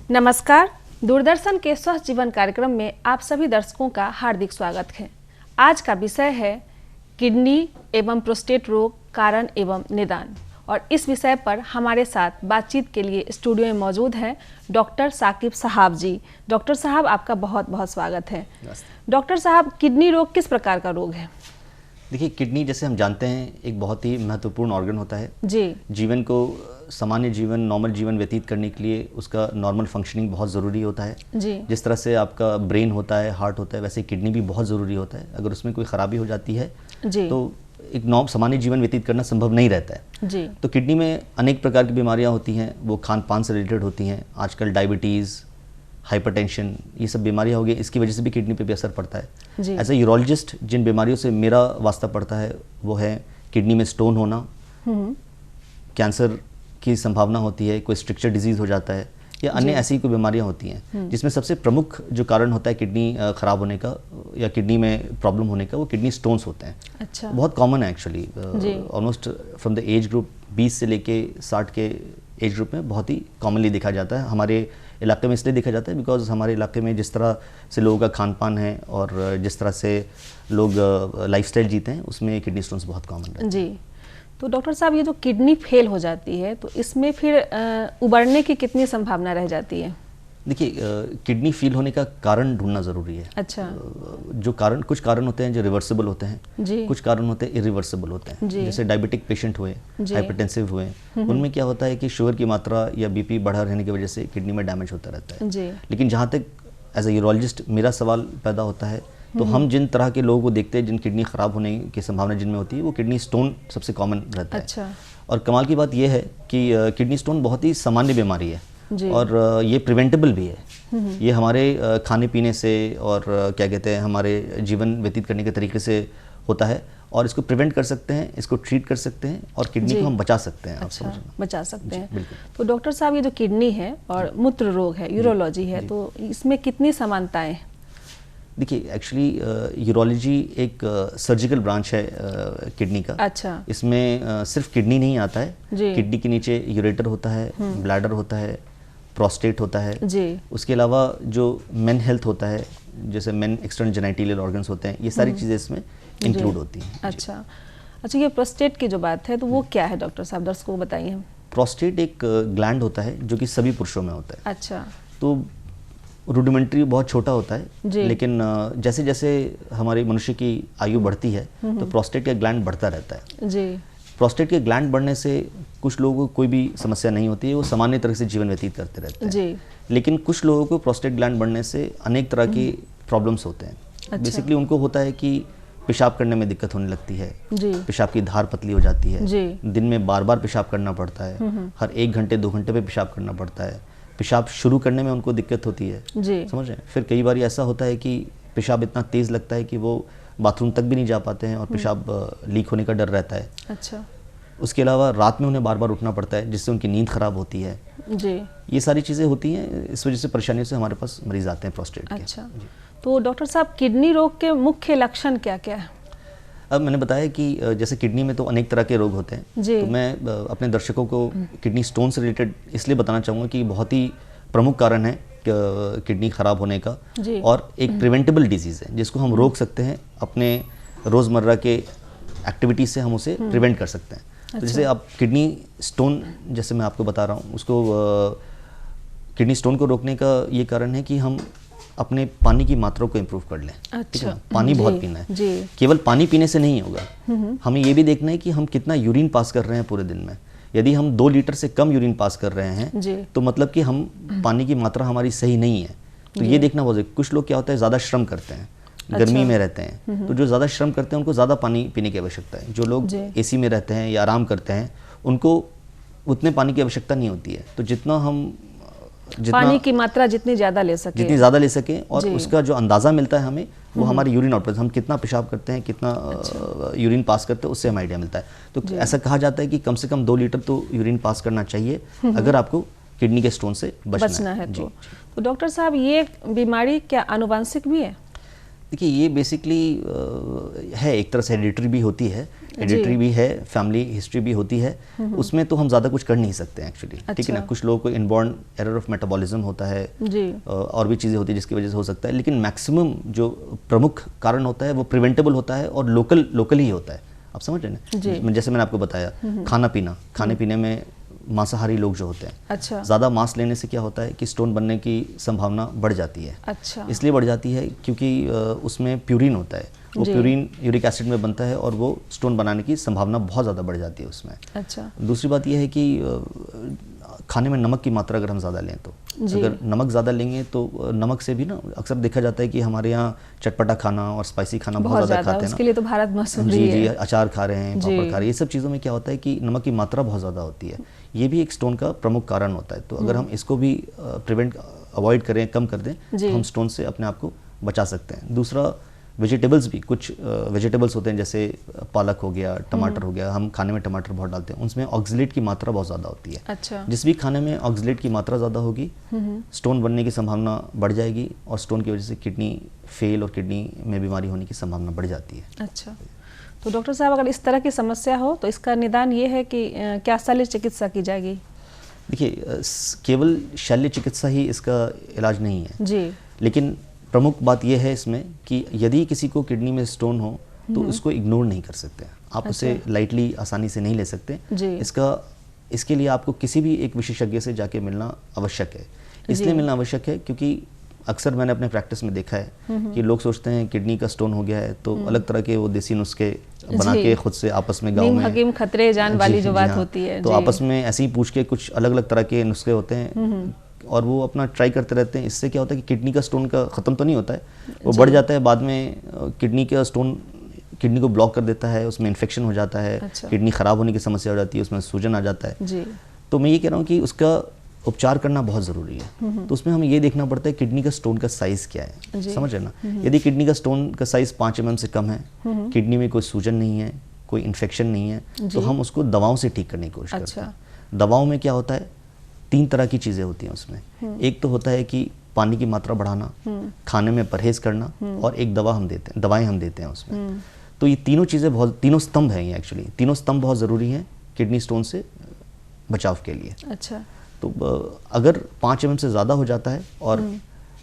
नमस्कार, दूरदर्शन के स्वस्थ जीवन कार्यक्रम में आप सभी दर्शकों का हार्दिक स्वागत है। आज का विषय है किडनी एवं प्रोस्टेट रोग कारण एवं निदान, और इस विषय पर हमारे साथ बातचीत के लिए स्टूडियो में मौजूद हैं डॉक्टर साकिब साहब जी। डॉक्टर साहब, आपका बहुत बहुत स्वागत है। डॉक्टर साहब, किडनी रोग किस प्रकार का रोग है? देखिए, किडनी जैसे हम जानते हैं एक बहुत ही महत्वपूर्ण ऑर्गन होता है जी। जीवन को सामान्य जीवन, नॉर्मल जीवन व्यतीत करने के लिए उसका नॉर्मल फंक्शनिंग बहुत ज़रूरी होता है। जी। जिस तरह से आपका ब्रेन होता है, हार्ट होता है, वैसे किडनी भी बहुत ज़रूरी होता है। अगर उसमें कोई ख़राबी हो जाती है जी। तो एक सामान्य जीवन व्यतीत करना संभव नहीं रहता है। जी। तो किडनी में अनेक प्रकार की बीमारियाँ होती हैं, वो खान पान से रिलेटेड होती हैं। आजकल डायबिटीज़, हाइपरटेंशन, ये सब बीमारियाँ हो गई, इसकी वजह से भी किडनी पे भी असर पड़ता है। एज ए यूरोलॉजिस्ट जिन बीमारियों से मेरा वास्ता पड़ता है वो है किडनी में स्टोन होना, कैंसर की संभावना होती है, कोई स्ट्रक्चर डिजीज़ हो जाता है, या अन्य ऐसी कोई बीमारियाँ होती हैं जिसमें सबसे प्रमुख जो कारण होता है किडनी खराब होने का या किडनी में प्रॉब्लम होने का, वो किडनी स्टोन्स होते हैं। अच्छा। बहुत कॉमन है actually, almost from the age group 20 से लेके 60 के एज ग्रुप में बहुत ही कॉमनली देखा जाता है। हमारे इलाके में इसलिए देखा जाता है बिकॉज हमारे इलाके में जिस तरह से लोगों का खान पान है और जिस तरह से लोग लाइफस्टाइल जीते हैं, उसमें किडनी स्टोन्स बहुत कॉमन रहते हैं। जी। तो डॉक्टर साहब, ये जो किडनी फेल हो जाती है तो इसमें फिर उबरने की कितनी संभावना रह जाती है? देखिए, किडनी फेल होने का कारण ढूंढना ज़रूरी है। अच्छा। जो कारण, कुछ कारण होते हैं जो रिवर्सिबल होते हैं, जी। कुछ कारण होते हैं इरिवर्सिबल होते हैं। जैसे डायबिटिक पेशेंट हुए, हाइपरटेंसिव हुए, उनमें क्या होता है कि शुगर की मात्रा या बीपी बढ़ा रहने की वजह से किडनी में डैमेज होता रहता है। जी। लेकिन जहाँ तक एज ए यूरोलॉजिस्ट मेरा सवाल पैदा होता है, तो हम जिन तरह के लोगों को देखते हैं जिन किडनी खराब होने की संभावना जिनमें होती है, वो किडनी स्टोन सबसे कॉमन रहता है। अच्छा। और कमाल की बात यह है कि किडनी स्टोन बहुत ही सामान्य बीमारी है और ये प्रिवेंटेबल भी है। ये हमारे खाने पीने से और क्या कहते हैं हमारे जीवन व्यतीत करने के तरीके से होता है, और इसको प्रिवेंट कर सकते हैं, इसको ट्रीट कर सकते हैं और किडनी को हम बचा सकते हैं। अच्छा, बचा सकते हैं। बिल्कुल। तो डॉक्टर साहब, ये जो किडनी है और मूत्र रोग है, यूरोलॉजी है, तो इसमें कितनी समानताएं? देखिए, एक्चुअली यूरोलॉजी एक सर्जिकल ब्रांच है किडनी का। अच्छा। इसमें सिर्फ किडनी नहीं आता है, किडनी के नीचे यूरेटर होता है, ब्लैडर होता है, प्रोस्टेट होता है। जी। उसके अलावा जो मेन हेल्थ होता है, जैसे मेन एक्सटर्नल जेनिटल ऑर्गन्स होते हैं, ये सारी चीज़ें इसमें इंक्लूड होती हैं। अच्छा। अच्छा, ये प्रोस्टेट की जो बात है तो वो क्या है डॉक्टर साहब, दर्शकों को बताइए। प्रोस्टेट एक ग्लैंड होता है जो कि सभी पुरुषों में होता है। अच्छा। तो रूडिमेंट्री बहुत छोटा होता है, लेकिन जैसे जैसे हमारे मनुष्य की आयु बढ़ती है तो प्रोस्टेट का ग्लैंड बढ़ता रहता है। जी। प्रोस्टेट के ग्लैंड बढ़ने से कुछ लोगों को कोई भी समस्या नहीं होती है, वो सामान्य तरह से जीवन व्यतीत करते रहते हैं। जी। लेकिन कुछ लोगों को प्रोस्टेट ग्लैंड बढ़ने से अनेक तरह की प्रॉब्लम्स होते हैं। अच्छा। बेसिकली उनको होता है कि पेशाब करने में दिक्कत होने लगती है, जी। पेशाब की धार पतली हो जाती है, जी। दिन में बार बार पेशाब करना पड़ता है, हर 1 घंटे 2 घंटे पे पेशाब करना पड़ता है, पेशाब शुरू करने में उनको दिक्कत होती है। जी। समझ रहे हैं? फिर कई बार ऐसा होता है कि पेशाब इतना तेज़ लगता है कि वो बाथरूम तक भी नहीं जा पाते हैं और पेशाब लीक होने का डर रहता है। अच्छा। उसके अलावा रात में उन्हें बार बार उठना पड़ता है जिससे उनकी नींद खराब होती है। जी। ये सारी चीज़ें होती हैं, इस वजह से परेशानियों से हमारे पास मरीज आते हैं प्रोस्टेट के। अच्छा। तो डॉक्टर साहब, किडनी रोग के मुख्य लक्षण क्या क्या है? अब मैंने बताया कि जैसे किडनी में तो अनेक तरह के रोग होते हैं, तो मैं अपने दर्शकों को किडनी स्टोन से रिलेटेड इसलिए बताना चाहूँगा कि बहुत ही प्रमुख कारण है किडनी खराब होने का, और एक प्रिवेंटेबल डिजीज़ है जिसको हम रोक सकते हैं, अपने रोज़मर्रा के एक्टिविटीज़ से हम उसे प्रिवेंट कर सकते हैं। तो जैसे आप किडनी स्टोन, जैसे मैं आपको बता रहा हूँ, उसको किडनी स्टोन को रोकने का ये कारण है कि हम अपने पानी की मात्रा को इम्प्रूव कर लें। अच्छा। पानी बहुत पीना है। केवल पानी पीने से नहीं होगा, हमें ये भी देखना है कि हम कितना यूरिन पास कर रहे हैं पूरे दिन में। यदि हम 2 लीटर से कम यूरिन पास कर रहे हैं तो मतलब कि हम पानी की मात्रा हमारी सही नहीं है। तो ये देखना बहुत ज़रूरी। कुछ लोग क्या होता है, ज़्यादा श्रम करते हैं, गर्मी में रहते हैं, तो जो ज़्यादा श्रम करते हैं उनको ज़्यादा पानी पीने की आवश्यकता है। जो लोग एसी में रहते हैं या आराम करते हैं उनको उतने पानी की आवश्यकता नहीं होती है। तो जितना पानी की मात्रा जितनी ज़्यादा ले सकें और उसका जो अंदाज़ा मिलता है हमें, वो हमारे यूरिन आउटपुट, हम कितना पेशाब करते हैं, कितना यूरिन पास करते हैं, उससे हमें आइडिया मिलता है। तो ऐसा कहा जाता है कि कम से कम 2 लीटर तो यूरिन पास करना चाहिए अगर आपको किडनी के स्टोन से बचना है। तो डॉक्टर साहब, ये बीमारी क्या आनुवंशिक भी है? देखिए ये बेसिकली है, एक तरह से हेरिडिटरी भी होती है, हेरिडिटरी भी है, फैमिली हिस्ट्री भी होती है, उसमें तो हम ज़्यादा कुछ कर नहीं सकते हैं एक्चुअली, ठीक है ना। कुछ लोगों को इनबॉर्न एरर ऑफ मेटाबॉलिज्म होता है जी। और भी चीज़ें होती है जिसकी वजह से हो सकता है, लेकिन मैक्सिमम जो प्रमुख कारण होता है वो प्रिवेंटेबल होता है और लोकल ही होता है। आप समझ रहे हैं, जैसे मैंने आपको बताया, खाना पीना, खाने पीने में मांसाहारी लोग जो होते हैं, अच्छा, ज़्यादा मांस लेने से क्या होता है कि स्टोन बनने की संभावना बढ़ जाती है। अच्छा, इसलिए बढ़ जाती है क्योंकि उसमें प्यूरिन होता है, वो प्यूरिन यूरिक एसिड में बनता है और वो स्टोन बनाने की संभावना बहुत ज़्यादा बढ़ जाती है उसमें। अच्छा, दूसरी बात यह है कि खाने में नमक की मात्रा अगर हम ज़्यादा लें तो, अगर नमक ज़्यादा लेंगे तो नमक से भी ना अक्सर देखा जाता है कि हमारे यहाँ चटपटा खाना और स्पाइसी खाना बहुत ज़्यादा खाते हैं ना, उसके लिए तो भारत मशहूर है। जी, अचार खा रहे हैं, पापड़ खा रहे हैं, ये सब चीज़ों में क्या होता है कि नमक की मात्रा बहुत ज़्यादा होती है, ये भी एक स्टोन का प्रमुख कारण होता है। तो अगर हम इसको भी अवॉइड करें, कम कर दें, तो हम स्टोन से अपने आप को बचा सकते हैं। दूसरा, वेजिटेबल्स भी, कुछ वेजिटेबल्स होते हैं जैसे पालक हो गया, टमाटर हो गया, हम खाने में टमाटर बहुत डालते हैं, उसमें ऑक्सलेट की मात्रा बहुत ज़्यादा होती है। अच्छा, जिस भी खाने में ऑक्सलेट की मात्रा ज़्यादा होगी, स्टोन बनने की संभावना बढ़ जाएगी और स्टोन की वजह से किडनी फेल और किडनी में बीमारी होने की संभावना बढ़ जाती है। अच्छा, तो डॉक्टर साहब अगर इस तरह की समस्या हो तो इसका निदान ये है कि क्या शल्य चिकित्सा की जाएगी? देखिए, केवल शल्य चिकित्सा ही इसका इलाज नहीं है जी, लेकिन प्रमुख बात यह है इसमें कि यदि किसी को किडनी में स्टोन हो तो उसको इग्नोर नहीं कर सकते, आप उसे लाइटली आसानी से नहीं ले सकते। इसके लिए आपको किसी भी एक विशेषज्ञ से जाके मिलना आवश्यक है। इसलिए मिलना आवश्यक है क्योंकि अक्सर मैंने अपने प्रैक्टिस में देखा है कि लोग सोचते हैं किडनी का स्टोन हो गया है तो अलग तरह के वो देसी नुस्खे बना के खुद से आपस में गाँव में हकीम खतरे जान वाली जो बात होती है, तो आपस में ऐसे ही पूछ के कुछ अलग अलग तरह के नुस्खे होते हैं और वो अपना ट्राई करते रहते हैं। इससे क्या होता है कि किडनी का स्टोन का ख़त्म तो नहीं होता है, वो बढ़ जाता है, बाद में किडनी का स्टोन किडनी को ब्लॉक कर देता है, उसमें इन्फेक्शन हो जाता है। अच्छा, किडनी ख़राब होने की समस्या हो जाती है, उसमें सूजन आ जाता है जी। तो मैं ये कह रहा हूँ कि उसका उपचार करना बहुत ज़रूरी है। तो उसमें हमें ये देखना पड़ता है किडनी का स्टोन का साइज़ क्या है, समझ रहे ना। यदि किडनी का स्टोन का साइज़ 5 mm से कम है, किडनी में कोई सूजन नहीं है, कोई इन्फेक्शन नहीं है, तो हम उसको दवाओं से ठीक करने की कोशिश करते हैं। दवाओं में क्या होता है, 3 तरह की चीज़ें होती हैं उसमें। एक तो होता है कि पानी की मात्रा बढ़ाना, खाने में परहेज़ करना, और एक दवाएं हम देते हैं उसमें। तो ये तीनों चीज़ें तीनों स्तंभ हैं, ये एक्चुअली तीनों स्तंभ बहुत ज़रूरी हैं किडनी स्टोन से बचाव के लिए। अच्छा, तो अगर 5 mm से ज़्यादा हो जाता है और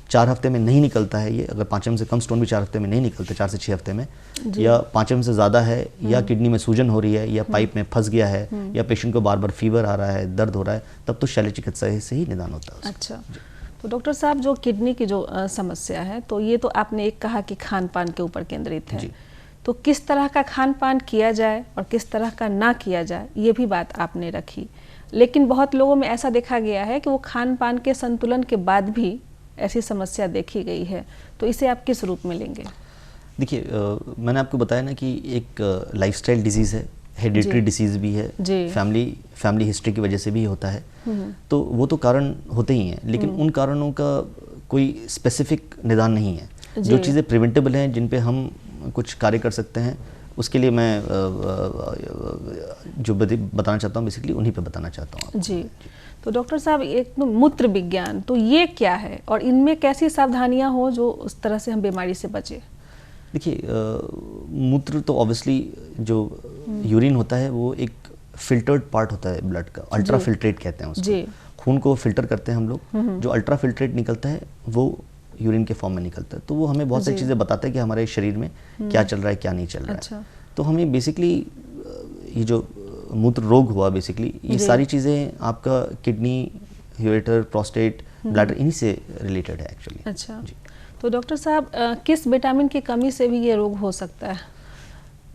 4 हफ्ते में नहीं निकलता है, ये अगर 5 mm से कम स्टोन भी 4 हफ्ते में नहीं निकलते, 4 से 6 हफ्ते में, या 5 mm से ज़्यादा है, या किडनी में सूजन हो रही है, या पाइप में फंस गया है, या पेशेंट को बार बार फीवर आ रहा है, दर्द हो रहा है, तब तो शल्य चिकित्सा से ही निदान होता है। अच्छा, तो डॉक्टर साहब जो किडनी की जो समस्या है, तो ये तो आपने एक कहा कि खान पान के ऊपर केंद्रित है, तो किस तरह का खान पान किया जाए और किस तरह का ना किया जाए, ये भी बात आपने रखी। लेकिन बहुत लोगों में ऐसा देखा गया है कि वो खान पान के संतुलन के बाद भी ऐसी समस्या देखी गई है, तो इसे आप किस रूप में लेंगे? देखिए, मैंने आपको बताया ना कि एक लाइफस्टाइल डिजीज़ है, हेरिडिटरी डिसीज़ भी है, फैमिली हिस्ट्री की वजह से भी होता है, तो वो तो कारण होते ही हैं, लेकिन उन कारणों का कोई स्पेसिफिक निदान नहीं है। जो चीज़ें प्रिवेंटेबल हैं, जिन पे हम कुछ कार्य कर सकते हैं, उसके लिए मैं जो बताना चाहता हूँ बेसिकली उन्हीं पे बताना चाहता हूँ जी। तो डॉक्टर साहब, एक तो मूत्र विज्ञान, तो ये क्या है और इनमें कैसी सावधानियां हो जो उस तरह से हम बीमारी से बचे? देखिए, मूत्र तो ऑब्वियसली जो यूरिन होता है वो एक फिल्टर्ड पार्ट होता है ब्लड का, अल्ट्रा फिल्ट्रेट कहते हैं उसको। खून को फिल्टर करते हैं हम लोग, जो अल्ट्रा फिल्ट्रेट निकलता है वो यूरिन के फॉर्म में निकलता है, तो वो हमें बहुत सारी चीज़ें बताता है कि हमारे शरीर में क्या चल रहा है, क्या नहीं चल रहा है। तो हमें बेसिकली ये जो मूत्र रोग हुआ, बेसिकली ये सारी चीज़ें आपका किडनी, यूरेटर, प्रोस्टेट, ब्लैडर, इन्हीं से रिलेटेड है एक्चुअली। अच्छा, तो डॉक्टर साहब, किस विटामिन की कमी से भी ये रोग हो सकता है?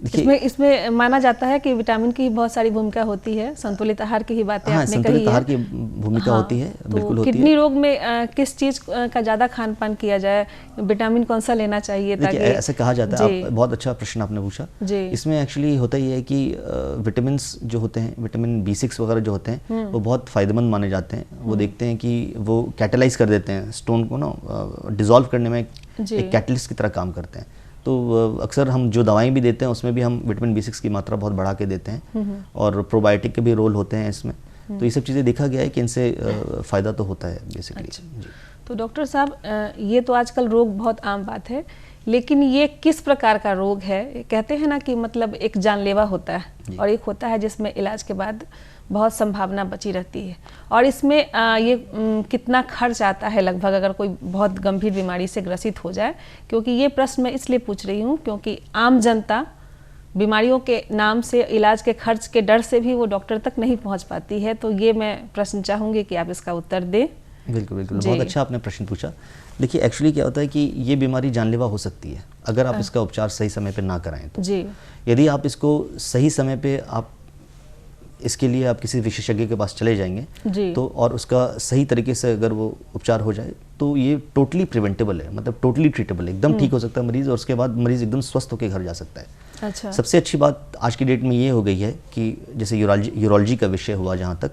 इसमें माना जाता है कि विटामिन की बहुत सारी भूमिका होती है, संतुलित आहार की ही बातें आपने कही है। संतुलित आहार की भूमिका होती है, बिल्कुल होती है। किडनी रोग में किस चीज़ का ज़्यादा खान पान किया जाए, विटामिन कौन सा लेना चाहिए? ताकि ऐसे कहा जाता है, बहुत अच्छा प्रश्न आपने पूछा। इसमें एक्चुअली होता ही है कि विटामिन जो होते हैं, विटामिन B6 वगैरह जो होते हैं, वो बहुत फ़ायदेमंद माने जाते हैं। वो देखते हैं कि वो कैटेलाइज कर देते हैं स्टोन को ना, डिज़ोल्व करने में एक कैटलिस्ट की तरह काम करते हैं। तो अक्सर हम जो दवाएं भी देते हैं उसमें भी हम विटामिन B6 की मात्रा बहुत बढ़ा के देते हैं, और प्रोबायोटिक के भी रोल होते हैं इसमें। तो ये सब चीज़ें देखा गया है कि इनसे फ़ायदा तो होता है बेसिकली। अच्छा। तो डॉक्टर साहब, ये तो आजकल रोग बहुत आम बात है, लेकिन ये किस प्रकार का रोग है? कहते हैं ना कि मतलब एक जानलेवा होता है और एक होता है जिसमें इलाज के बाद बहुत संभावना बची रहती है। और इसमें ये कितना खर्च आता है लगभग, अगर कोई बहुत गंभीर बीमारी से ग्रसित हो जाए? क्योंकि ये प्रश्न मैं इसलिए पूछ रही हूँ क्योंकि आम जनता बीमारियों के नाम से, इलाज के खर्च के डर से भी वो डॉक्टर तक नहीं पहुँच पाती है। तो ये मैं प्रश्न चाहूँगी कि आप इसका उत्तर दें। बिल्कुल बिल्कुल, बहुत अच्छा आपने प्रश्न पूछा। देखिए, एक्चुअली क्या होता है कि ये बीमारी जानलेवा हो सकती है अगर आप इसका उपचार सही समय पे ना कराएं तो। जी। यदि आप इसको सही समय पे आप इसके लिए आप किसी विशेषज्ञ के पास चले जाएंगे जी। तो और उसका सही तरीके से अगर वो उपचार हो जाए तो ये टोटली प्रिवेंटेबल है, मतलब टोटली ट्रीटेबल है, एकदम ठीक हो सकता है मरीज़ और उसके बाद मरीज़ एकदम स्वस्थ होकर घर जा सकता है। अच्छा। सबसे अच्छी बात आज की डेट में ये हो गई है कि जैसे यूरोलॉजी का विषय हुआ जहाँ तक,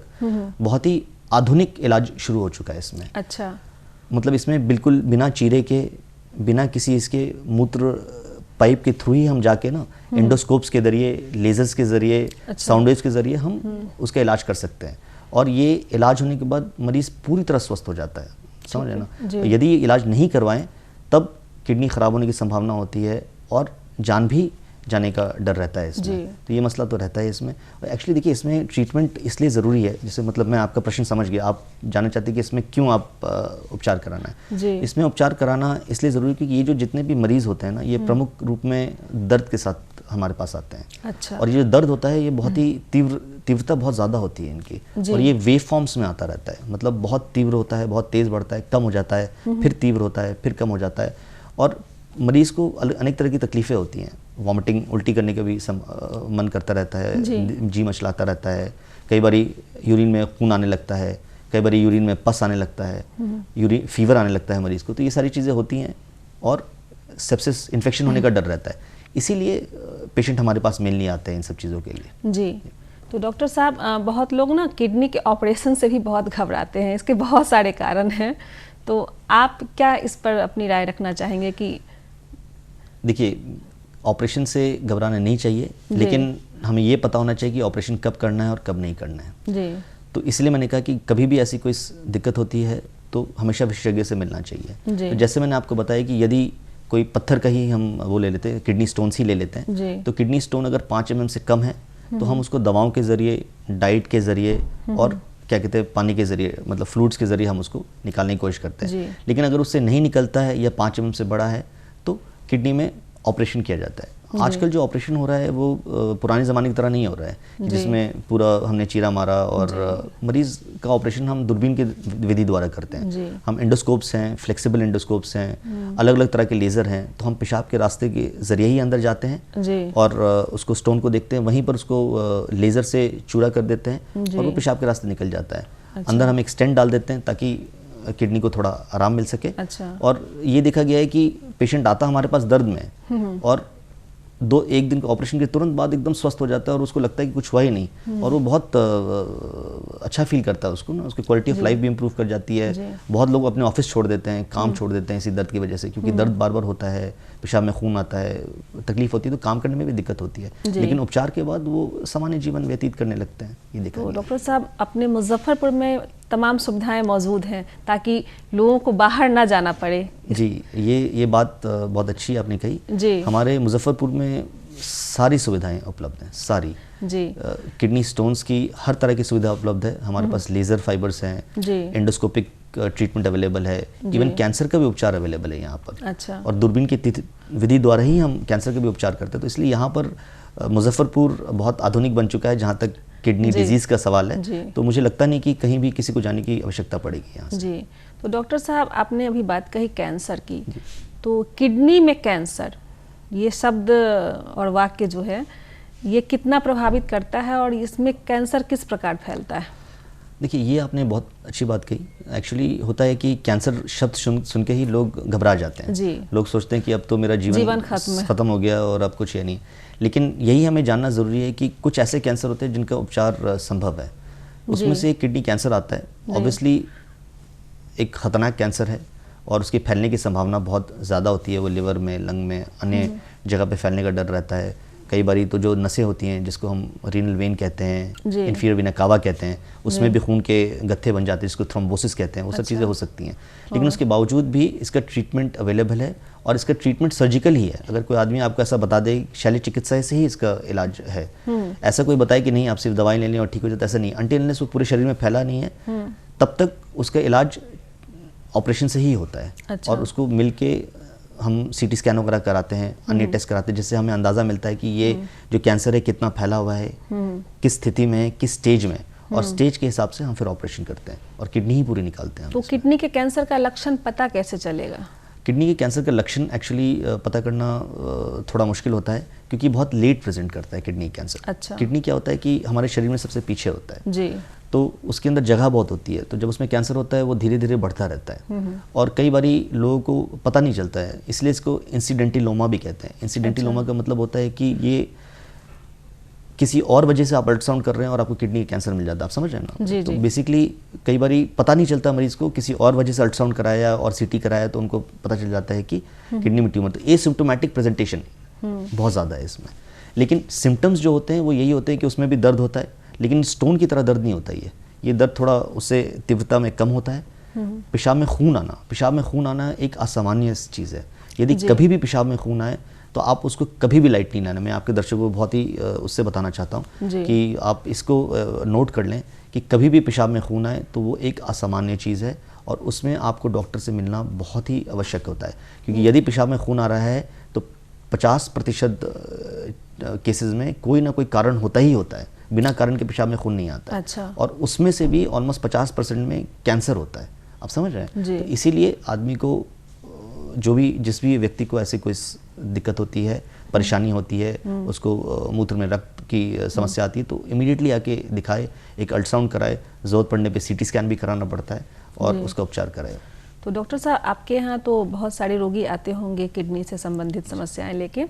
बहुत ही आधुनिक इलाज शुरू हो चुका है इसमें। अच्छा। मतलब इसमें बिल्कुल बिना चीरे के, बिना किसी इसके मूत्र पाइप के थ्रू ही हम जाके ना एंडोस्कोप्स के जरिए, लेजर्स के जरिए, अच्छा। साउंड वेव्स के जरिए हम उसका इलाज कर सकते हैं और ये इलाज होने के बाद मरीज़ पूरी तरह स्वस्थ हो जाता है, समझ रहे ना। यदि ये इलाज नहीं करवाएं तब किडनी ख़राब होने की संभावना होती है और जान भी जाने का डर रहता है इसमें। तो ये मसला तो रहता है इसमें। एक्चुअली देखिए, इसमें ट्रीटमेंट इसलिए ज़रूरी है, जैसे मतलब मैं आपका प्रश्न समझ गया, आप जानना चाहते हैं कि इसमें क्यों आप उपचार कराना है। इसमें उपचार कराना इसलिए ज़रूरी है क्योंकि ये जो जितने भी मरीज़ होते हैं ना, ये प्रमुख रूप में दर्द के साथ हमारे पास आते हैं। अच्छा। और ये जो दर्द होता है ये बहुत ही तीव्रता बहुत ज़्यादा होती है इनकी, और ये वेव फॉर्म्स में आता रहता है, मतलब बहुत तीव्र होता है, बहुत तेज़ बढ़ता है, कम हो जाता है, फिर तीव्र होता है, फिर कम हो जाता है। और मरीज़ को अनेक तरह की तकलीफ़ें होती हैं, वॉमिटिंग, उल्टी करने का भी मन करता रहता है, जी मचलाता रहता है, कई बार यूरिन में खून आने लगता है, कई बार यूरिन में पस आने लगता है, यूरिन फीवर आने लगता है मरीज़ को। तो ये सारी चीज़ें होती हैं और सेप्सिस इन्फेक्शन होने का डर रहता है, इसीलिए पेशेंट हमारे पास मिलने आते हैं इन सब चीज़ों के लिए। जी। तो डॉक्टर साहब, बहुत लोग ना किडनी के ऑपरेशन से भी बहुत घबराते हैं, इसके बहुत सारे कारण हैं, तो आप क्या इस पर अपनी राय रखना चाहेंगे? कि देखिए, ऑपरेशन से घबराना नहीं चाहिए, लेकिन हमें ये पता होना चाहिए कि ऑपरेशन कब करना है और कब नहीं करना है। जी। तो इसलिए मैंने कहा कि कभी भी ऐसी कोई दिक्कत होती है तो हमेशा विशेषज्ञ से मिलना चाहिए। तो जैसे मैंने आपको बताया कि यदि कोई पत्थर का ही हम वो ले लेते हैं, किडनी स्टोन्स ही ले लेते हैं, तो किडनी स्टोन अगर 5 mm से कम है तो हम उसको दवाओं के ज़रिए, डाइट के ज़रिए और क्या कहते हैं पानी के ज़रिए, मतलब फ्लूइड्स के ज़रिए हम उसको निकालने की कोशिश करते हैं। लेकिन अगर उससे नहीं निकलता है या 5 mm से बड़ा है तो किडनी में ऑपरेशन किया जाता है। आजकल जो ऑपरेशन हो रहा है वो पुराने ज़माने की तरह नहीं हो रहा है, जिसमें पूरा हमने चीरा मारा और मरीज़ का ऑपरेशन हम दूरबीन के विधि द्वारा करते हैं। हम एंडोस्कोप्स हैं, फ्लेक्सिबल एंडोस्कोप्स हैं, अलग अलग तरह के लेज़र हैं, तो हम पेशाब के रास्ते के ज़रिए ही अंदर जाते हैं और उसको स्टोन को देखते हैं, वहीं पर उसको लेज़र से चूरा कर देते हैं और वो पेशाब के रास्ते निकल जाता है। अंदर हम एक स्टेंट डाल देते हैं ताकि किडनी को थोड़ा आराम मिल सके। और ये देखा गया है कि पेशेंट आता हमारे पास दर्द में और 1 दिन के ऑपरेशन के तुरंत बाद एकदम स्वस्थ हो जाता है और उसको लगता है कि कुछ हुआ ही नहीं, और वो बहुत अच्छा फील करता है उसको ना, उसकी क्वालिटी ऑफ लाइफ भी इम्प्रूव कर जाती है। बहुत लोग अपने ऑफिस छोड़ देते हैं, काम छोड़ देते हैं इसी दर्द की वजह से, क्योंकि दर्द बार बार होता है, पेशाब में खून आता है, तकलीफ होती है, तो काम करने में भी दिक्कत होती है। लेकिन उपचार के बाद वो सामान्य जीवन व्यतीत करने लगते हैं। ये देखा तो डॉक्टर साहब, अपने मुजफ्फरपुर में तमाम सुविधाएं मौजूद हैं ताकि लोगों को बाहर ना जाना पड़े। जी, ये बात बहुत अच्छी आपने कही। जी। हमारे मुजफ्फरपुर में सारी सुविधाएं उपलब्ध हैं, सारी। जी। किडनी स्टोन्स की हर तरह की सुविधा उपलब्ध है हमारे पास। लेज़र फाइबर्स हैं, एंडोस्कोपिक ट्रीटमेंट अवेलेबल है, इवन कैंसर का भी उपचार अवेलेबल है यहाँ पर। अच्छा। और दूरबीन की विधि द्वारा ही हम कैंसर का भी उपचार करते हैं। तो इसलिए यहाँ पर मुजफ्फरपुर बहुत आधुनिक बन चुका है जहाँ तक किडनी डिजीज़ का सवाल है। तो मुझे लगता नहीं कि कहीं भी किसी को जाने की आवश्यकता पड़ेगी यहाँ से। जी। तो डॉक्टर साहब, आपने अभी बात कही कैंसर की, तो किडनी में कैंसर, ये शब्द और वाक्य जो है ये कितना प्रभावित करता है और इसमें कैंसर किस प्रकार फैलता है? देखिए, ये आपने बहुत अच्छी बात कही। एक्चुअली होता है कि कैंसर शब्द सुन के ही लोग घबरा जाते हैं। जी। लोग सोचते हैं कि अब तो मेरा जीवन खत्म हो गया और अब कुछ है नहीं। लेकिन यही हमें जानना ज़रूरी है कि कुछ ऐसे कैंसर होते हैं जिनका उपचार संभव है। उसमें से एक किडनी कैंसर आता है। ऑब्वियसली एक ख़तरनाक कैंसर है और उसके फैलने की संभावना बहुत ज़्यादा होती है। वो लिवर में, लंग में, अन्य जगह पे फैलने का डर रहता है। कई बारी तो जो नसें होती हैं जिसको हम रीनल वेन कहते हैं, इन्फीरियर वेना कावा कहते हैं, उसमें भी खून के गत्थे बन जाते हैं जिसको थ्रोम्बोसिस कहते हैं। वो सब चीज़ें हो सकती हैं। लेकिन उसके बावजूद भी इसका ट्रीटमेंट अवेलेबल है और इसका ट्रीटमेंट सर्जिकल ही है। अगर कोई आदमी आपको ऐसा बता दे शल्य चिकित्सा से ही इसका इलाज है, ऐसा कोई बताए कि नहीं आप सिर्फ दवाई ले लें और ठीक हो जाता, ऐसा नहीं। अनटिल अनलेस वो पूरे शरीर में फैला नहीं है तब तक उसका इलाज ऑपरेशन से ही होता है। अच्छा। और उसको मिलके हम सीटी स्कैन वगैरह कराते हैं, अन्य टेस्ट कराते हैं, जिससे हमें अंदाज़ा मिलता है कि ये जो कैंसर है कितना फैला हुआ है, किस स्थिति में है, किस स्टेज में, और स्टेज के हिसाब से हम फिर ऑपरेशन करते हैं और किडनी ही पूरी निकालते हैं। तो किडनी के कैंसर का लक्षण पता कैसे चलेगा? किडनी के कैंसर का लक्षण एक्चुअली पता करना थोड़ा मुश्किल होता है, क्योंकि बहुत लेट प्रेजेंट करता है किडनी कैंसर। अच्छा। किडनी क्या होता है कि हमारे शरीर में सबसे पीछे होता है जी। तो उसके अंदर जगह बहुत होती है, तो जब उसमें कैंसर होता है वो धीरे धीरे बढ़ता रहता है और कई बारी लोगों को पता नहीं चलता है, इसलिए इसको इंसिडेंटिलोमा भी कहते हैं। इंसिडेंटिलोमा का मतलब होता है कि ये किसी और वजह से आप अल्ट्रासाउंड कर रहे हैं और आपको किडनी कैंसर मिल जाता है, आप समझ रहे हैं ना? जी, तो जी। बेसिकली कई बारी पता नहीं चलता मरीज को, किसी और वजह से अल्ट्रासाउंड कराया और सीटी कराया तो उनको पता चल जाता है कि किडनी में ट्यूमर। तो एसिम्प्टोमेटिक प्रेजेंटेशन बहुत ज़्यादा है इसमें, लेकिन सिम्टम्स जो होते हैं वो यही होते हैं कि उसमें भी दर्द होता है, लेकिन स्टोन की तरह दर्द नहीं होता ये दर्द थोड़ा उससे तीव्रता में कम होता है। पेशाब में खून आना एक असामान्य चीज़ है। यदि कभी भी पेशाब में खून आए तो आप उसको कभी भी लाइट नहीं लेना। मैं आपके दर्शकों को बहुत ही उससे बताना चाहता हूँ कि आप इसको नोट कर लें कि कभी भी पेशाब में खून आए तो वो एक असामान्य चीज़ है और उसमें आपको डॉक्टर से मिलना बहुत ही आवश्यक होता है, क्योंकि यदि पेशाब में खून आ रहा है तो 50% केसेस में कोई ना कोई कारण होता ही होता है, बिना कारण के पेशाब में खून नहीं आता है। अच्छा। और उसमें से भी ऑलमोस्ट 50% में कैंसर होता है, आप समझ रहे हैं? तो इसीलिए आदमी को जिस भी व्यक्ति को ऐसी कोई दिक्कत होती है, परेशानी होती है, उसको मूत्र में रक्त की समस्या आती है तो इमीडिएटली आके दिखाए, एक अल्ट्रासाउंड कराए, ज़रूरत पड़ने पे सीटी स्कैन भी कराना पड़ता है और उसका उपचार कराए। तो डॉक्टर साहब आपके यहाँ तो बहुत सारे रोगी आते होंगे किडनी से संबंधित समस्याएं लेके,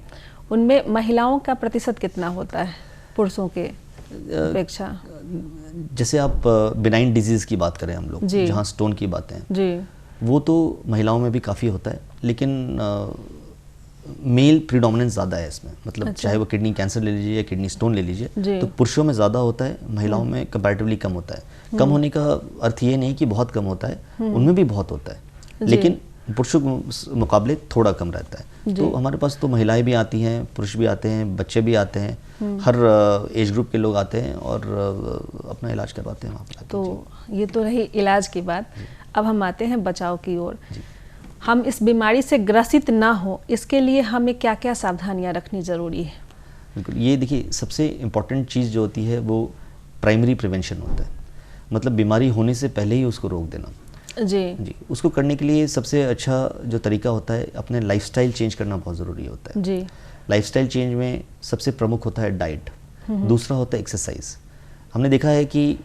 उनमें महिलाओं का प्रतिशत कितना होता है पुरुषों के अपेक्षा? जैसे आप बिनाइन डिजीज़ की बात करें हम लोग, जहाँ स्टोन की बातें हैं जी, वो तो महिलाओं में भी काफ़ी होता है, लेकिन मेल प्रीडोमिनेंस ज़्यादा है इसमें। मतलब चाहे वो किडनी कैंसर ले लीजिए या किडनी स्टोन ले लीजिए, तो पुरुषों में ज़्यादा होता है, महिलाओं में कंपैरेटिवली कम होता है। कम होने का अर्थ ये नहीं कि बहुत कम होता है, उनमें भी बहुत होता है, लेकिन पुरुषों के मुकाबले थोड़ा कम रहता है। तो हमारे पास तो महिलाएं भी आती हैं, पुरुष भी आते हैं, बच्चे भी आते हैं, हर एज ग्रुप के लोग आते हैं और अपना इलाज करवाते हैं वहाँ पर। तो ये तो रही इलाज की बात। अब हम आते हैं बचाव की ओर। हम इस बीमारी से ग्रसित ना हो, इसके लिए हमें क्या क्या सावधानियां रखनी जरूरी है? बिल्कुल, ये देखिए सबसे इम्पॉर्टेंट चीज़ जो होती है वो प्राइमरी प्रिवेंशन होता है, मतलब बीमारी होने से पहले ही उसको रोक देना। जी, उसको करने के लिए सबसे अच्छा जो तरीका होता है, अपने लाइफस्टाइल चेंज करना बहुत ज़रूरी होता है। जी। लाइफस्टाइल चेंज में सबसे प्रमुख होता है डाइट, दूसरा होता है एक्सरसाइज। हमने देखा है कि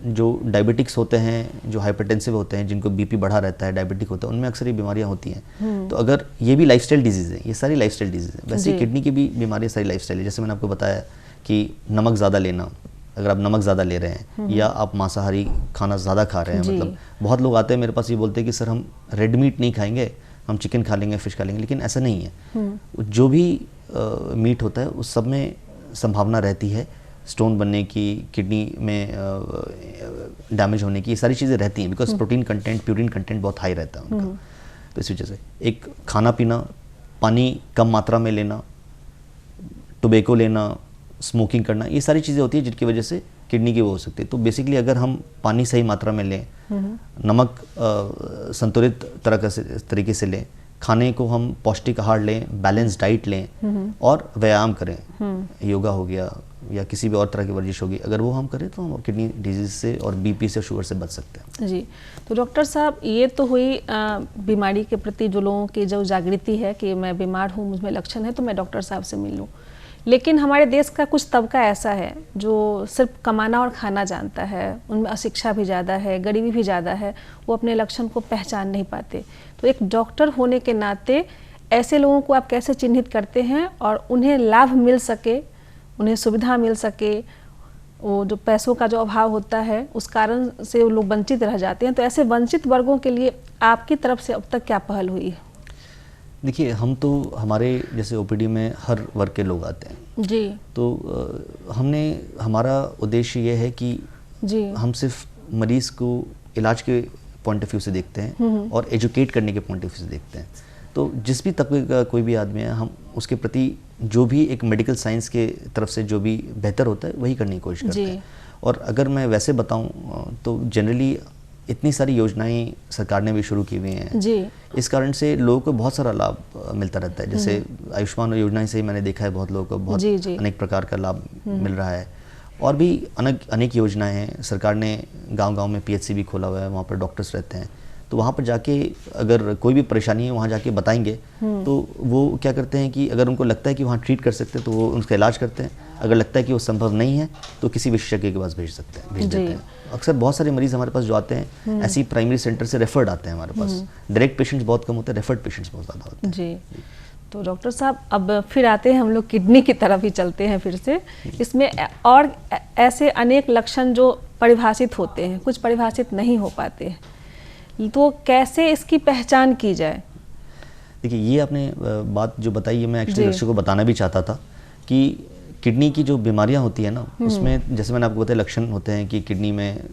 जो डायबिटिक्स होते हैं, जो हाइपरटेंसिव होते हैं, जिनको बीपी बढ़ा रहता है, डायबिटिक होता है, उनमें अक्सर ये बीमारियां होती हैं। तो अगर ये भी लाइफस्टाइल डिजीज़ है, ये सारी लाइफस्टाइल डिजीज़ है। वैसे ही किडनी की भी बीमारियां सारी लाइफस्टाइल है। जैसे मैंने आपको बताया कि नमक ज़्यादा लेना, अगर आप नमक ज़्यादा ले रहे हैं या आप मांसाहारी खाना ज़्यादा खा रहे हैं, मतलब बहुत लोग आते हैं मेरे पास ये बोलते हैं कि सर हम रेड मीट नहीं खाएंगे, हम चिकन खा लेंगे, फिश खा लेंगे, लेकिन ऐसा नहीं है। जो भी मीट होता है उस सब में संभावना रहती है स्टोन बनने की, किडनी में डैमेज होने की, ये सारी चीज़ें रहती हैं, because protein content, purine content बहुत हाई रहता है उनका। तो इस वजह से एक खाना पीना, पानी कम मात्रा में लेना, टोबैको लेना, स्मोकिंग करना, ये सारी चीज़ें होती है जिनकी वजह से किडनी की वो हो सकती है। तो बेसिकली अगर हम पानी सही मात्रा में लें, नमक संतुलित तरीके से लें, खाने को हम पौष्टिक आहार लें, बैलेंस डाइट लें और व्यायाम करें, योगा हो गया या किसी भी और तरह की वर्जिश होगी, अगर वो हम करें तो हम किडनी डिजीज़ से और बीपी से, शुगर से बच सकते हैं। जी, तो डॉक्टर साहब ये तो हुई बीमारी के प्रति जो लोगों की जो जागृति है कि मैं बीमार हूँ, मुझमें लक्षण है तो मैं डॉक्टर साहब से मिल लूँ। लेकिन हमारे देश का कुछ तबका ऐसा है जो सिर्फ कमाना और खाना जानता है, उनमें अशिक्षा भी ज़्यादा है, गरीबी भी ज़्यादा है, वो अपने लक्षण को पहचान नहीं पाते। तो एक डॉक्टर होने के नाते ऐसे लोगों को आप कैसे चिन्हित करते हैं और उन्हें लाभ मिल सके, उन्हें सुविधा मिल सके? वो जो पैसों का जो अभाव होता है उस कारण से वो लोग वंचित रह जाते हैं, तो ऐसे वंचित वर्गों के लिए आपकी तरफ से अब तक क्या पहल हुई है? देखिए, हम तो हमारे जैसे ओपीडी में हर वर्ग के लोग आते हैं जी, तो हमारा उद्देश्य ये है कि जी, हम सिर्फ मरीज़ को इलाज के पॉइंट ऑफ व्यू से देखते हैं और एजुकेट करने के पॉइंट ऑफ व्यू से देखते हैं। तो जिस भी तबके का कोई भी आदमी है, हम उसके प्रति जो भी एक मेडिकल साइंस के तरफ से जो भी बेहतर होता है वही करने की कोशिश करते हैं। और अगर मैं वैसे बताऊं तो जनरली इतनी सारी योजनाएं सरकार ने भी शुरू की हुई हैं जी। इस कारण से लोगों को बहुत सारा लाभ मिलता रहता है। जैसे आयुष्मान योजना से ही मैंने देखा है बहुत लोगों को बहुत अनेक प्रकार का लाभ मिल रहा है। और भी अनेक योजनाएं हैं। सरकार ने गांव-गांव में पीएचसी भी खोला हुआ है, वहाँ पर डॉक्टर्स रहते हैं, तो वहाँ पर जाके अगर कोई भी परेशानी है वहाँ जाके बताएंगे तो वो क्या करते हैं कि अगर उनको लगता है कि वहाँ ट्रीट कर सकते हैं तो वो उसका इलाज करते हैं। अगर लगता है कि वो संभव नहीं है तो किसी विशेषज्ञ के पास भेज देते हैं। अक्सर बहुत सारे मरीज हमारे पास जो आते हैं ऐसी प्राइमरी सेंटर से रेफर्ड आते हैं हमारे पास। डायरेक्ट पेशेंट्स बहुत कम होते हैं, रेफर्ड पेशेंट्स बहुत ज़्यादा होते हैं जी। तो डॉक्टर साहब अब फिर आते हैं हम लोग किडनी की तरफ ही चलते हैं फिर से। इसमें और ऐसे अनेक लक्षण जो परिभाषित होते हैं, कुछ परिभाषित नहीं हो पाते हैं, तो कैसे इसकी पहचान की जाए? देखिए, ये आपने बात जो बताई है मैं एक्चुअली दर्शकों को बताना भी चाहता था कि किडनी की जो बीमारियां होती है ना, उसमें जैसे मैंने आपको बताया लक्षण होते हैं कि किडनी में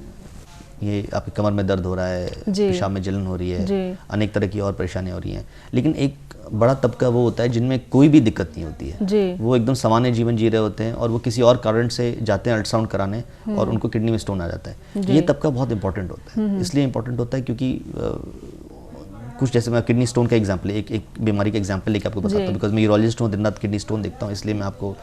ये आपकी कमर में दर्द हो रहा है, पेशाब में जलन हो रही है, अनेक तरह की और परेशानियां हो रही हैं। लेकिन एक बड़ा तबका वो होता है जिनमें कोई भी दिक्कत नहीं होती है, वो एकदम सामान्य जीवन जी रहे होते हैं और वो किसी और कारण से जाते हैं अल्ट्रासाउंड कराने और उनको किडनी में स्टोन आ जाता है। ये तबका बहुत इंपॉर्टेंट होता है। इसलिए इंपॉर्टेंट होता है क्योंकि कुछ जैसे मैं किडनी स्टोन का एग्जांपल एक बीमारी का एग्जांपल लेके आपको बताता हूँ, बिकॉज मैं यूरोलॉजिस्ट हूँ, दिन रात किडनी स्टोन देखता हूँ, इसलिए मैं आपको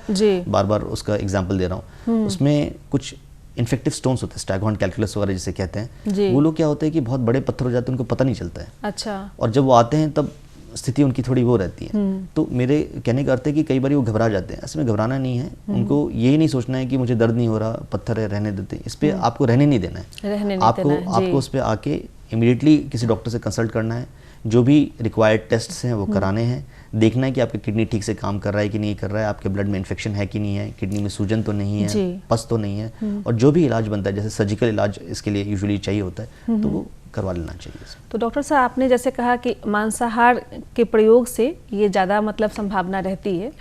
बार बार उसका एग्जांपल दे रहा हूँ। उसमें कुछ इन्फेक्टिव स्टोन्स होते हैं, स्टैगहॉर्न कैलकुलस वगैरह जिसे कहते हैं, वो लोग क्या होते हैं कि बहुत बड़े पत्थर हो जाते हैं, उनको पता नहीं चलता है। अच्छा। और जब वो आते हैं तब स्थिति उनकी थोड़ी वो रहती है। तो मेरे कहने का अर्थ है कि कई बार वो घबरा जाते हैं। ऐसे में घबराना नहीं है, उनको यही नहीं सोचना है कि मुझे दर्द नहीं हो रहा, पत्थर है, रहने देते हैं। इस पे आपको रहने नहीं देना है, आपको उस पर आके इमीडिएटली किसी डॉक्टर से कंसल्ट करना है, जो भी रिक्वायर्ड टेस्ट्स हैं वो कराने हैं, देखना है कि आपकी किडनी ठीक से काम कर रहा है कि नहीं कर रहा है, आपके ब्लड में इन्फेक्शन है कि नहीं है, किडनी में सूजन तो नहीं है, पस तो नहीं है, और जो भी इलाज बनता है, जैसे सर्जिकल इलाज इसके लिए यूजुअली चाहिए होता है, तो वो करवा लेना चाहिए। तो डॉक्टर साहब, आपने जैसे कहा कि मांसाहार के प्रयोग से ये ज़्यादा मतलब संभावना रहती है,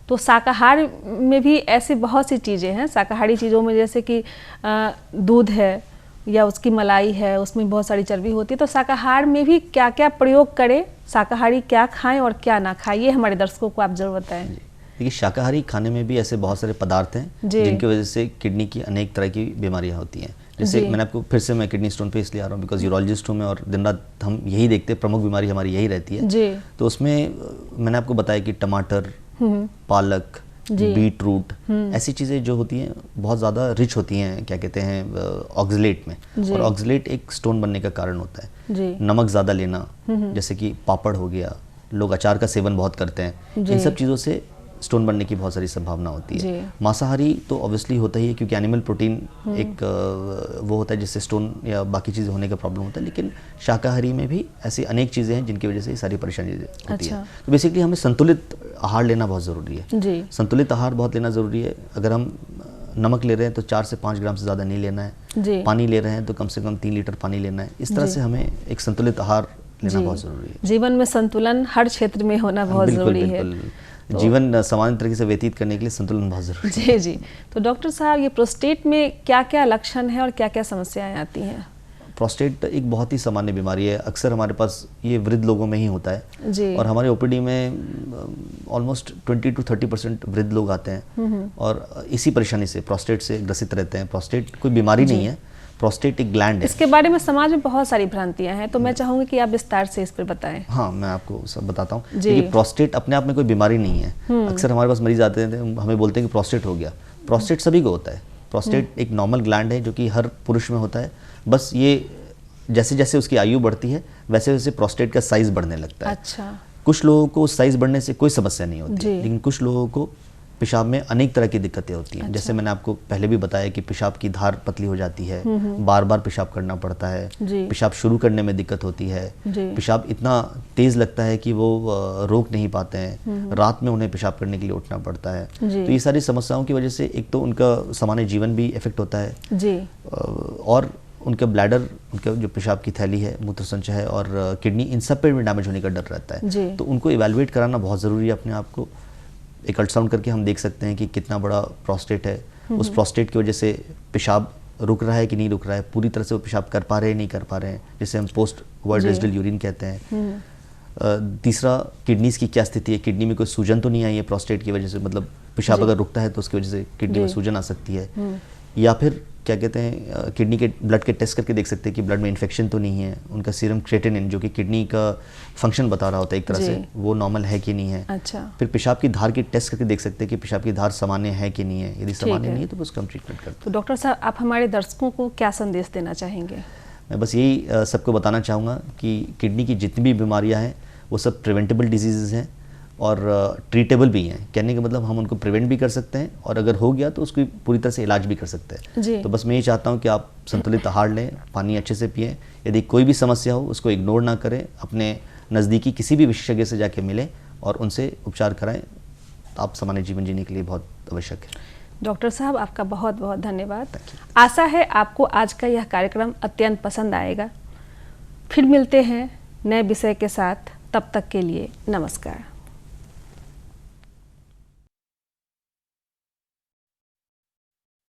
तो शाकाहार में भी ऐसी बहुत सी चीज़ें हैं। शाकाहारी चीज़ों में जैसे कि दूध है या उसकी मलाई है, उसमें बहुत सारी चर्बी होती है, तो शाकाहार में भी क्या क्या प्रयोग करें, शाकाहारी क्या खाएं और क्या ना खाएं, ये हमारे दर्शकों को आप जरूर बताएं। देखिए, शाकाहारी खाने में भी ऐसे बहुत सारे पदार्थ हैं जिनकी वजह से किडनी की अनेक तरह की बीमारियां होती हैं। जैसे मैंने आपको फिर से मैं किडनी स्टोन पे इसलिए आ रहा हूँ बिकॉज यूरोलॉजिस्ट हूँ मैं और दिन रात हम यही देखते हैं, प्रमुख बीमारी हमारी यही रहती है। तो उसमें मैंने आपको बताया कि टमाटर, पालक, बीट रूट, ऐसी चीज़ें जो होती हैं बहुत ज़्यादा रिच होती हैं, क्या कहते हैं, ऑक्सलेट में, और ऑक्सलेट एक स्टोन बनने का कारण होता है। नमक ज़्यादा लेना, जैसे कि पापड़ हो गया, लोग अचार का सेवन बहुत करते हैं, इन सब चीज़ों से स्टोन बनने की बहुत सारी संभावना होती है। मांसाहारी तो ऑब्वियसली होता ही है क्योंकि एनिमल प्रोटीन एक वो होता है जिससे स्टोन या बाकी चीज़ें होने का प्रॉब्लम होता है, लेकिन शाकाहारी में भी ऐसी अनेक चीज़ें हैं जिनकी वजह से ये सारी परेशानी होती है। तो बेसिकली हमें संतुलित आहार लेना बहुत ज़रूरी है। संतुलित आहार बहुत लेना ज़रूरी है। अगर हम नमक ले रहे हैं तो 4 से 5 ग्राम से ज़्यादा नहीं लेना है, पानी ले रहे हैं तो कम से कम 3 लीटर पानी लेना है। इस तरह से हमें एक संतुलित आहार लेना बहुत ज़रूरी है। जीवन में संतुलन हर क्षेत्र में होना बहुत ज़रूरी है। तो जीवन सामान्य तरीके से व्यतीत करने के लिए संतुलन बहुत जरूरी है। जी। तो डॉक्टर साहब, ये प्रोस्टेट में क्या क्या लक्षण है और क्या क्या समस्याएं आती हैं? प्रोस्टेट एक बहुत ही सामान्य बीमारी है। अक्सर हमारे पास ये वृद्ध लोगों में ही होता है जी। और हमारे ओपीडी में ऑलमोस्ट 20 to 30% वृद्ध लोग आते हैं और इसी परेशानी से, प्रोस्टेट से ग्रसित रहते हैं। प्रोस्टेट कोई बीमारी नहीं है, प्रोस्टेट एक ग्लैंड है। इसके बारे में समाज में बहुत सारी भ्रांतियां हैं, तो मैं चाहूंगी कि आप विस्तार से इस पर बताएं। हाँ, मैं आपको सब बताता हूँ कि प्रोस्टेट अपने आप में कोई बीमारी नहीं है। अक्सर हमारे पास मरीज आते हैं, हमें बोलते हैं कि प्रोस्टेट हो गया। प्रोस्टेट सभी को होता है। प्रोस्टेट एक नॉर्मल ग्लैंड है जो कि हर पुरुष में होता है। बस ये जैसे जैसे उसकी आयु बढ़ती है वैसे वैसे प्रोस्टेट का साइज बढ़ने लगता है। अच्छा। कुछ लोगों को साइज बढ़ने से कोई समस्या नहीं होती, लेकिन कुछ लोगों को पेशाब में अनेक तरह की दिक्कतें होती हैं। जैसे मैंने आपको पहले भी बताया कि पेशाब की धार पतली हो जाती है, बार बार पेशाब करना पड़ता है, पेशाब शुरू करने में दिक्कत होती है, पेशाब इतना तेज लगता है कि वो रोक नहीं पाते हैं, रात में उन्हें पेशाब करने के लिए उठना पड़ता है। तो ये सारी समस्याओं की वजह से एक तो उनका सामान्य जीवन भी इफेक्ट होता है और उनका ब्लैडर, उनका जो पेशाब की थैली है, मूत्र संचय है और किडनी, इन सब पे भी डैमेज होने का डर रहता है। तो उनको इवैल्यूएट कराना बहुत ज़रूरी है अपने आप को। एक अल्ट्रासाउंड करके हम देख सकते हैं कि कितना बड़ा प्रोस्टेट है, उस प्रोस्टेट की वजह से पेशाब रुक रहा है कि नहीं रुक रहा है, पूरी तरह से वो पेशाब कर पा रहे हैं नहीं कर पा रहे हैं, जिसे हम पोस्ट वर्ड रेजिडुअल यूरिन कहते हैं। तीसरा, किडनीज की क्या स्थिति है, किडनी में कोई सूजन तो नहीं आई है प्रोस्टेट की वजह से, मतलब पेशाब अगर रुकता है तो उसकी वजह से किडनी में सूजन आ सकती है। या फिर क्या कहते हैं, किडनी के ब्लड के टेस्ट करके देख सकते हैं कि ब्लड में इन्फेक्शन तो नहीं है। उनका सीरम क्रिएटिनिन जो कि किडनी का फंक्शन बता रहा होता है एक तरह से, वो नॉर्मल है कि नहीं है। अच्छा। फिर पेशाब की धार की टेस्ट करके देख सकते हैं कि पेशाब की धार सामान्य है कि नहीं है। यदि सामान्य नहीं है तो उसका हम ट्रीटमेंट करते हैं। तो डॉक्टर साहब, आप हमारे दर्शकों को क्या संदेश देना चाहेंगे? मैं बस यही सबको बताना चाहूँगा कि किडनी की जितनी भी बीमारियाँ हैं वो सब प्रिवेंटेबल डिजीज़ हैं और ट्रीटेबल भी हैं। कहने का मतलब हम उनको प्रिवेंट भी कर सकते हैं और अगर हो गया तो उसकी पूरी तरह से इलाज भी कर सकते हैं। तो बस मैं ये चाहता हूँ कि आप संतुलित आहार लें, पानी अच्छे से पिएं। यदि कोई भी समस्या हो उसको इग्नोर ना करें, अपने नज़दीकी किसी भी विशेषज्ञ से जाके मिलें और उनसे उपचार कराएं। आप सामान्य जीवन जीने के लिए बहुत आवश्यक है। डॉक्टर साहब, आपका बहुत बहुत धन्यवाद। आशा है आपको आज का यह कार्यक्रम अत्यंत पसंद आएगा। फिर मिलते हैं नए विषय के साथ, तब तक के लिए नमस्कार।